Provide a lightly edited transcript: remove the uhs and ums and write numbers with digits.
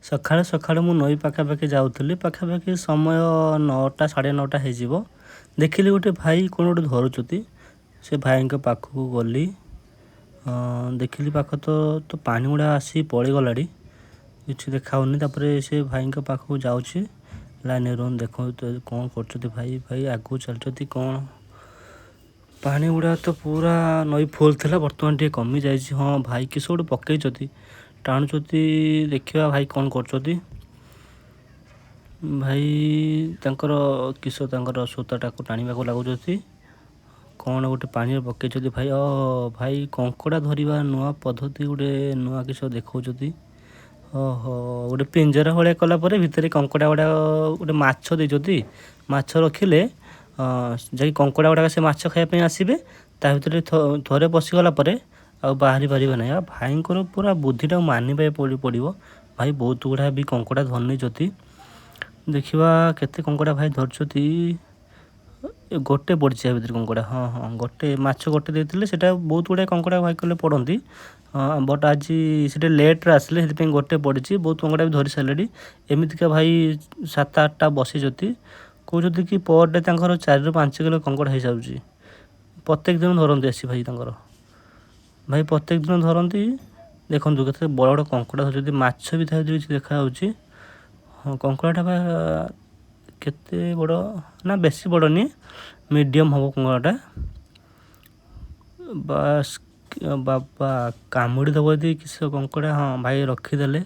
ସକାଳୁ ସକାଳୁ ମୁଁ ନଈ ପାଖାପାଖି ଯାଉଥିଲି। ପାଖାପାଖି ସମୟ 9ଟା 9:30 ହେଇଯିବ। ଦେଖିଲି ଗୋଟେ ଭାଇ କ'ଣ ଗୋଟେ ଧରୁଛନ୍ତି। ସେ ଭାଇଙ୍କ ପାଖକୁ ଗଲି। ଦେଖିଲି ପାଖ ତ ପାଣି ଗୁଡ଼ା ଆସି ପଳେଇଗଲାଣି, କିଛି ଦେଖାହେଉନି। ତାପରେ ସେ ଭାଇଙ୍କ ପାଖକୁ ଯାଉଛି, ଲାଇନ୍ରେ ରୁହନ୍ତୁ ଦେଖନ୍ତୁ କ'ଣ କରୁଛନ୍ତି ଭାଇ ଆଗକୁ ଚାଲିଛନ୍ତି କ'ଣ। ପାଣି ଗୁଡ଼ା ତ ପୁରା ନଈ ଫୁଲ୍ ଥିଲା, ବର୍ତ୍ତମାନ ଟିକେ କମିଯାଇଛି। ହଁ ଭାଇ କିସ ଗୋଟେ ପକେଇଛନ୍ତି, ଟାଣୁଛନ୍ତି। ଦେଖିବା ଭାଇ କ'ଣ କରୁଛନ୍ତି। ଭାଇ ତାଙ୍କର ସୂତାଟାକୁ ଟାଣିବାକୁ ଲାଗୁଛନ୍ତି। କ'ଣ ଗୋଟେ ପାଣିରେ ପକେଇଛନ୍ତି ଭାଇ। ଭାଇ କଙ୍କଡ଼ା ଧରିବା ନୂଆ ପଦ୍ଧତି, ଗୋଟେ ନୂଆ କିସ ଦେଖାଉଛନ୍ତି। ଗୋଟେ ପିଞ୍ଜରା ଭଳିଆ କଲା ପରେ ଭିତରେ କଙ୍କଡ଼ା ଗୁଡ଼ା ଗୋଟେ ମାଛ ଦେଇଛନ୍ତି। ମାଛ ରଖିଲେ ଯାଇକି କଙ୍କଡ଼ା ଗୁଡ଼ାକ ସେ ମାଛ ଖାଇବା ପାଇଁ ଆସିବେ। ତା ଭିତରେ ଥରେ ପଶିଗଲା ପରେ ଆଉ ବାହାରି ପାରିବେ ନାହିଁ। ଆଉ ଭାଇଙ୍କର ପୁରା ବୁଦ୍ଧିଟାକୁ ମାନିବାକୁ ପଡ଼ିବ। ଭାଇ ବହୁତ ଗୁଡ଼ା ବି କଙ୍କଡ଼ା ଧରି ନେଇଛନ୍ତି। ଦେଖିବା କେତେ କଙ୍କଡ଼ା ଭାଇ ଧରିଛନ୍ତି। ଗୋଟେ ପଡ଼ିଛି ୟା ଭିତରେ କଙ୍କଡ଼ା। ଗୋଟେ ମାଛ ଗୋଟେ ଦେଇଥିଲେ, ସେଇଟା ବହୁତ ଗୁଡ଼ାଏ କଙ୍କଡ଼ା ଭାଇ କହିଲେ ପଡ଼ନ୍ତି। ବଟ୍ ଆଜି ସେଇଟା ଲେଟ୍ରେ ଆସିଲେ, ସେଥିପାଇଁ ଗୋଟେ ପଡ଼ିଛି। ବହୁତ କଙ୍କଡ଼ା ବି ଧରି ସାରିଲେଣି। ଏମିତିକା ଭାଇ 7-8ଟା ବସିଛନ୍ତି। କହୁଛନ୍ତି କି ପର୍ ଡେ ତାଙ୍କର 4ରୁ 5 କିଲୋ କଙ୍କଡ଼ା ହେଇଯାଉଛି। ପ୍ରତ୍ୟେକ ଦିନ ଧରନ୍ତି ଆସି ଭାଇ ତାଙ୍କର। ଭାଇ ପ୍ରତ୍ୟେକ ଦିନ ଧରନ୍ତି। ଦେଖନ୍ତୁ କେତେ ବଡ଼ ବଡ଼ କଙ୍କଡ଼ା ଧରିଛନ୍ତି। ମାଛ ବି ତା ଭିତରେ କିଛି ଦେଖାଯାଉଛି। କଙ୍କଡ଼ାଟା ବା କେତେ ବଡ଼ ନା, ବେଶୀ ବଡ଼ ନୁହେଁ, ମିଡ଼ିୟମ୍ ହେବ କଙ୍କଡ଼ାଟା। ବାସ୍ ବାବା କାମୁଡ଼ି ଦେବ ଯଦି କିସ କଙ୍କଡ଼ା। ଭାଇ ରଖିଦେଲେ।